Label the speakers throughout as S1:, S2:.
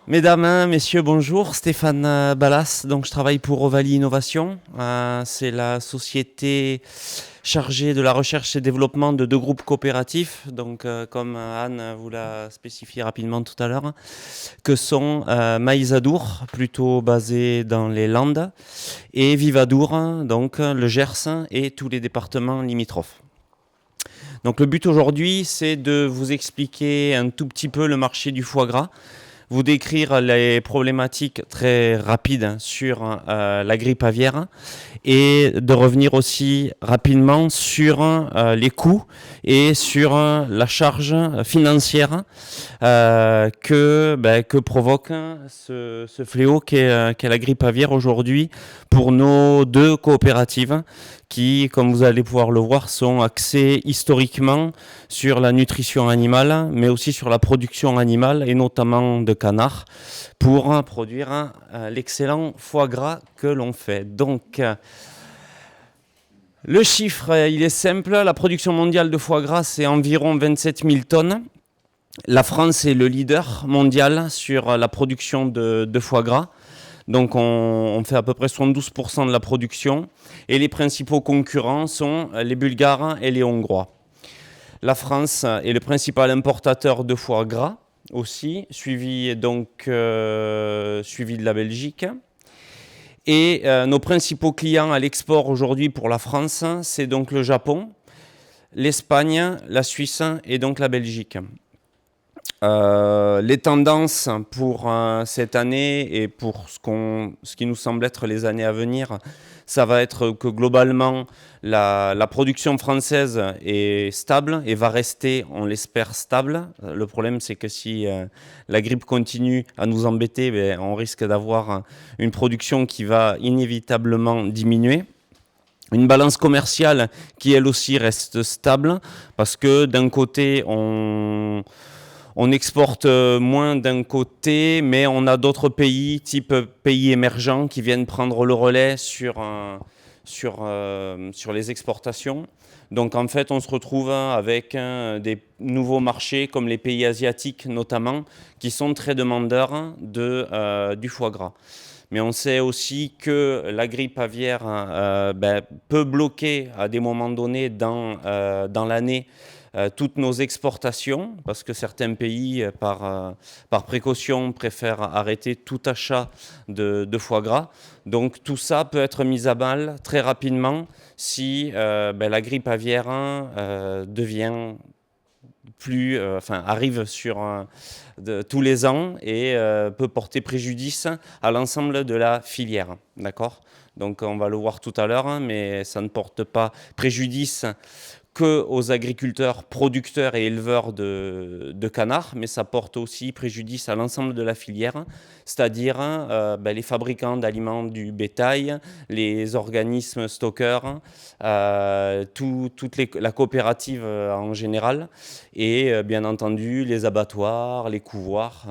S1: Mesdames, messieurs, bonjour. Stéphane Ballas, donc je travaille pour Ovalie Innovation. C'est la société chargée de la recherche et développement de deux groupes coopératifs, donc comme Anne vous l'a spécifié rapidement tout à l'heure, que sont Maïsadour, plutôt basé dans les Landes, et Vivadour, donc le Gers et tous les départements limitrophes. Donc le but aujourd'hui, c'est de vous expliquer un tout petit peu le marché du foie gras, vous décrire les problématiques très rapides sur la grippe aviaire et de revenir aussi rapidement sur les coûts et sur la charge financière que provoque ce fléau qu'est la grippe aviaire aujourd'hui pour nos deux coopératives qui, comme vous allez pouvoir le voir, sont axées historiquement sur la nutrition animale, mais aussi sur la production animale et notamment de canards pour produire l'excellent foie gras que l'on fait. Donc, le chiffre, il est simple. La production mondiale de foie gras, c'est environ 27 000 tonnes. La France est le leader mondial sur la production de foie gras. Donc on fait à peu près 72% de la production. Et les principaux concurrents sont les Bulgares et les Hongrois. La France est le principal importateur de foie gras aussi, suivi de la Belgique. Et nos principaux clients à l'export aujourd'hui pour la France, c'est donc le Japon, l'Espagne, la Suisse et donc la Belgique. Les tendances pour cette année et pour ce qui nous semble être les années à venir, ça va être que globalement la production française est stable et va rester, on l'espère, stable. Le problème, c'est que si la grippe continue à nous embêter, on risque d'avoir une production qui va inévitablement diminuer. Une balance commerciale qui elle aussi reste stable parce que d'un côté on exporte moins d'un côté, mais on a d'autres pays, type pays émergents, qui viennent prendre le relais sur les exportations. Donc en fait, on se retrouve avec des nouveaux marchés, comme les pays asiatiques notamment, qui sont très demandeurs du foie gras. Mais on sait aussi que la grippe aviaire peut bloquer à des moments donnés dans l'année toutes nos exportations, parce que certains pays, par précaution, préfèrent arrêter tout achat de foie gras. Donc tout ça peut être mis à mal très rapidement si la grippe aviaire devient arrive sur tous les ans et peut porter préjudice à l'ensemble de la filière. D'accord ? Donc on va le voir tout à l'heure, mais ça ne porte pas préjudice qu'aux agriculteurs, producteurs et éleveurs de canards, mais ça porte aussi préjudice à l'ensemble de la filière, c'est-à-dire les fabricants d'aliments du bétail, les organismes stockeurs, la coopérative en général, et bien entendu les abattoirs, les couvoirs,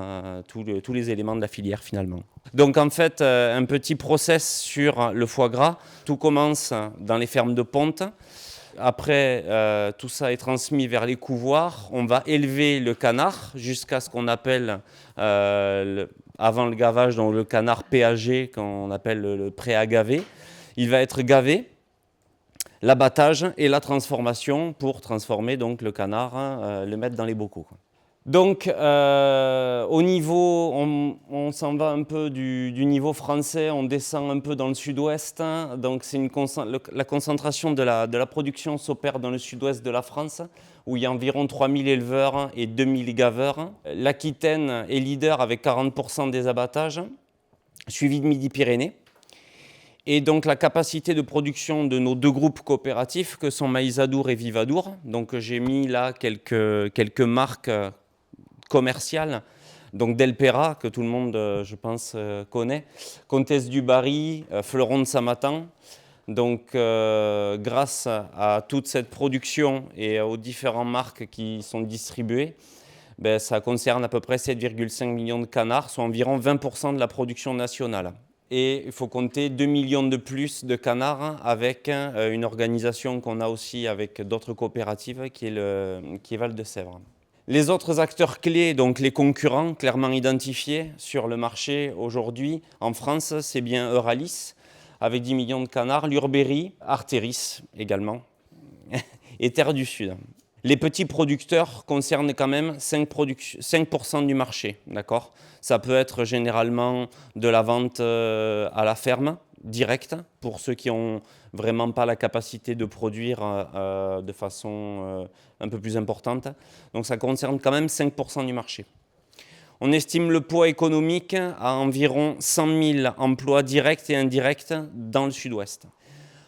S1: tous les éléments de la filière finalement. Donc en fait, un petit process sur le foie gras. Tout commence dans les fermes de ponte. Après, tout ça est transmis vers les couvoirs. On va élever le canard jusqu'à ce qu'on appelle, avant le gavage, donc le canard péagé, qu'on appelle le pré-agavé. Il va être gavé, l'abattage et la transformation pour transformer donc le canard, le mettre dans les bocaux. Donc, au niveau, on s'en va un peu du niveau français, on descend un peu dans le sud-ouest. Donc, la concentration de la production s'opère dans le sud-ouest de la France, où il y a environ 3000 éleveurs et 2000 gaveurs. L'Aquitaine est leader avec 40% des abattages, suivi de Midi-Pyrénées. Et donc, la capacité de production de nos deux groupes coopératifs, que sont Maïsadour et Vivadour. Donc, j'ai mis là quelques marques commerciale, donc Delpera, que tout le monde, je pense, connaît, Comtesse du Barry, Fleuron de Samatan. Donc, grâce à toute cette production et aux différentes marques qui sont distribuées, ça concerne à peu près 7,5 millions de canards, soit environ 20% de la production nationale. Et il faut compter 2 millions de plus de canards avec une organisation qu'on a aussi avec d'autres coopératives qui est Val de Sèvres. Les autres acteurs clés, donc les concurrents clairement identifiés sur le marché aujourd'hui en France, c'est bien Euralis avec 10 millions de canards, l'Urberie, Arteris également et Terre du Sud. Les petits producteurs concernent quand même 5% du marché, d'accord ? Ça peut être généralement de la vente à la ferme, directe, pour ceux qui n'ont vraiment pas la capacité de produire de façon un peu plus importante. Donc ça concerne quand même 5% du marché. On estime le poids économique à environ 100 000 emplois directs et indirects dans le sud-ouest.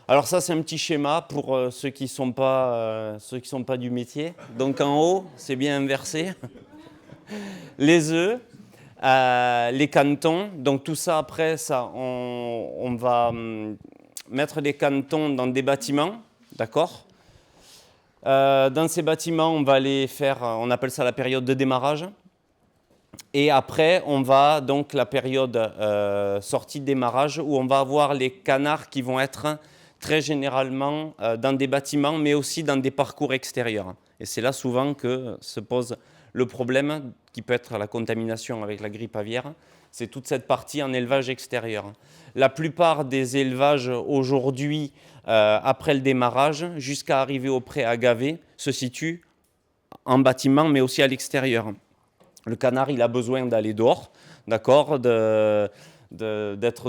S1: Alors ça, c'est un petit schéma pour ceux qui sont pas du métier. Donc en haut, c'est bien inversé. Les œufs, les cantons. Donc tout ça, après, ça, on va mettre des cantons dans des bâtiments, d'accord ? Dans ces bâtiments, on va les faire, on appelle ça la période de démarrage. Et après, on va donc la période sortie de démarrage où on va avoir les canards qui vont être très généralement dans des bâtiments, mais aussi dans des parcours extérieurs. Et c'est là souvent que se pose le problème qui peut être la contamination avec la grippe aviaire. C'est toute cette partie en élevage extérieur. La plupart des élevages aujourd'hui, après le démarrage, jusqu'à arriver au pré à gaver, se situent en bâtiment, mais aussi à l'extérieur. Le canard, il a besoin d'aller dehors, d'accord, d'être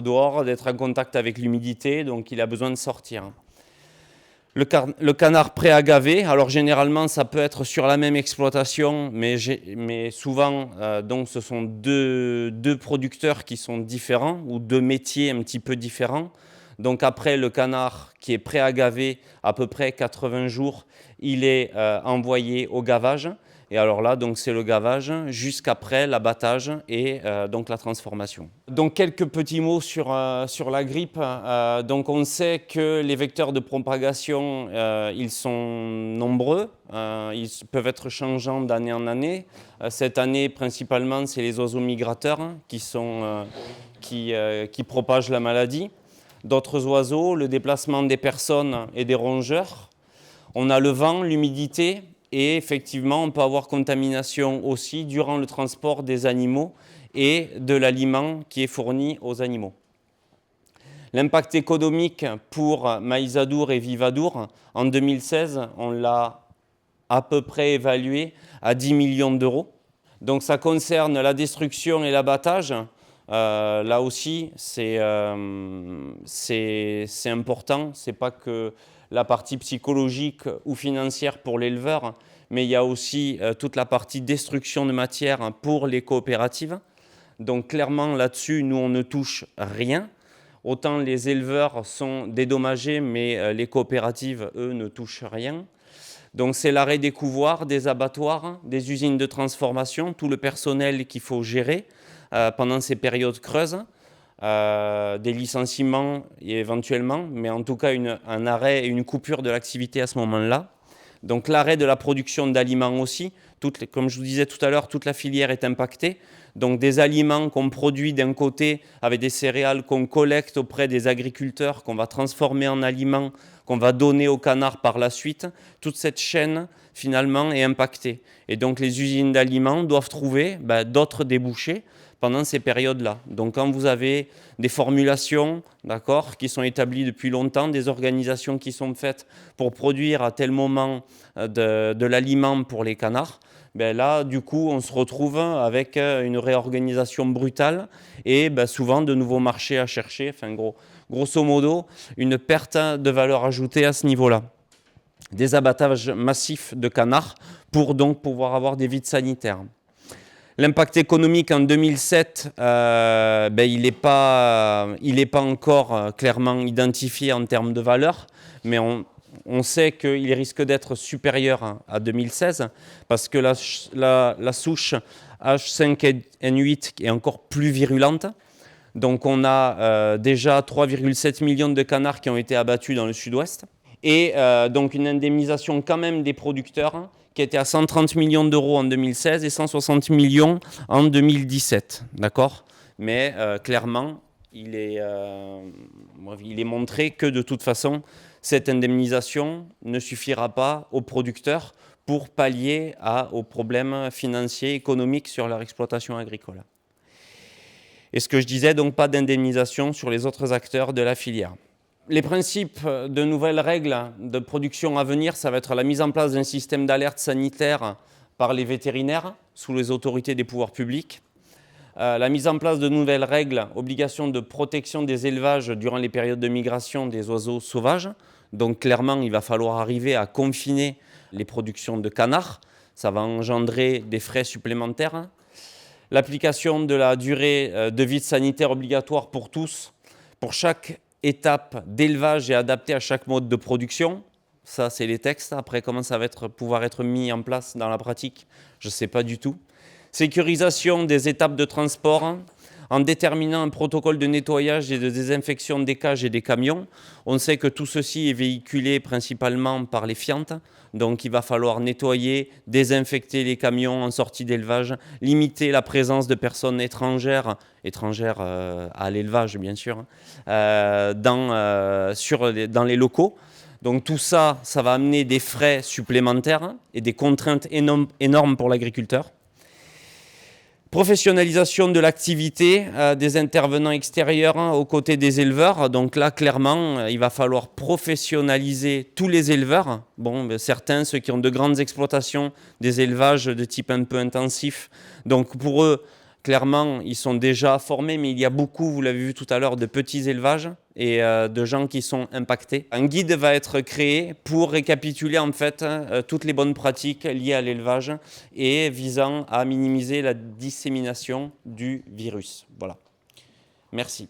S1: dehors, d'être en contact avec l'humidité, donc il a besoin de sortir. Le canard prêt à gaver, alors généralement ça peut être sur la même exploitation, mais souvent donc ce sont deux producteurs qui sont différents ou deux métiers un petit peu différents. Donc après le canard qui est prêt à gaver, à peu près 80 jours, il est envoyé au gavage. Et alors là, donc c'est le gavage jusqu'après l'abattage et donc la transformation. Donc quelques petits mots sur la grippe. Donc on sait que les vecteurs de propagation, ils sont nombreux. Ils peuvent être changeants d'année en année. Cette année, principalement, c'est les oiseaux migrateurs qui propagent la maladie. D'autres oiseaux, le déplacement des personnes et des rongeurs. On a le vent, l'humidité. Et effectivement, on peut avoir contamination aussi durant le transport des animaux et de l'aliment qui est fourni aux animaux. L'impact économique pour Maïsadour et Vivadour, en 2016, on l'a à peu près évalué à 10 millions d'euros. Donc ça concerne la destruction et l'abattage. Là aussi, c'est important. Ce n'est pas que la partie psychologique ou financière pour l'éleveur, mais il y a aussi toute la partie destruction de matière pour les coopératives. Donc clairement là-dessus, nous on ne touche rien. Autant les éleveurs sont dédommagés, mais les coopératives, eux, ne touchent rien. Donc c'est l'arrêt des couvoirs, des abattoirs, des usines de transformation, tout le personnel qu'il faut gérer pendant ces périodes creuses. Des licenciements éventuellement, mais en tout cas un arrêt et une coupure de l'activité à ce moment-là. Donc l'arrêt de la production d'aliments aussi, comme je vous disais tout à l'heure, toute la filière est impactée. Donc des aliments qu'on produit d'un côté avec des céréales qu'on collecte auprès des agriculteurs, qu'on va transformer en aliments, qu'on va donner aux canards par la suite, toute cette chaîne finalement est impactée. Et donc les usines d'aliments doivent trouver d'autres débouchés pendant ces périodes-là. Donc quand vous avez des formulations, d'accord, qui sont établies depuis longtemps, des organisations qui sont faites pour produire à tel moment de l'aliment pour les canards, là, du coup, on se retrouve avec une réorganisation brutale et souvent de nouveaux marchés à chercher. Enfin, grosso modo, une perte de valeur ajoutée à ce niveau-là. Des abattages massifs de canards pour donc pouvoir avoir des vides sanitaires. L'impact économique en 2007, il n'est pas encore clairement identifié en termes de valeur, mais on sait qu'il risque d'être supérieur à 2016 parce que la souche H5N8 est encore plus virulente. Donc on a déjà 3,7 millions de canards qui ont été abattus dans le sud-ouest et donc une indemnisation quand même des producteurs qui était à 130 millions d'euros en 2016 et 160 millions en 2017. D'accord ? Mais clairement, il est montré que de toute façon, cette indemnisation ne suffira pas aux producteurs pour pallier aux problèmes financiers, économiques sur leur exploitation agricole. Et ce que je disais, donc pas d'indemnisation sur les autres acteurs de la filière. Les principes de nouvelles règles de production à venir, ça va être la mise en place d'un système d'alerte sanitaire par les vétérinaires sous les autorités des pouvoirs publics, la mise en place de nouvelles règles, obligation de protection des élevages durant les périodes de migration des oiseaux sauvages. Donc clairement, il va falloir arriver à confiner les productions de canards. Ça va engendrer des frais supplémentaires. L'application de la durée de vie sanitaire obligatoire pour tous, pour chaque étape d'élevage et adaptée à chaque mode de production. Ça, c'est les textes. Après, comment ça va pouvoir être mis en place dans la pratique, je ne sais pas du tout. Sécurisation des étapes de transport en déterminant un protocole de nettoyage et de désinfection des cages et des camions. On sait que tout ceci est véhiculé principalement par les fientes. Donc il va falloir nettoyer, désinfecter les camions en sortie d'élevage, limiter la présence de personnes étrangères à l'élevage bien sûr, dans les locaux. Donc tout ça, ça va amener des frais supplémentaires et des contraintes énormes pour l'agriculteur. Professionnalisation de l'activité des intervenants extérieurs aux côtés des éleveurs. Donc là, clairement, il va falloir professionnaliser tous les éleveurs. Bon, certains, ceux qui ont de grandes exploitations, des élevages de type un peu intensif. Donc pour eux, clairement, ils sont déjà formés, mais il y a beaucoup, vous l'avez vu tout à l'heure, de petits élevages et de gens qui sont impactés. Un guide va être créé pour récapituler en fait toutes les bonnes pratiques liées à l'élevage et visant à minimiser la dissémination du virus. Voilà. Merci.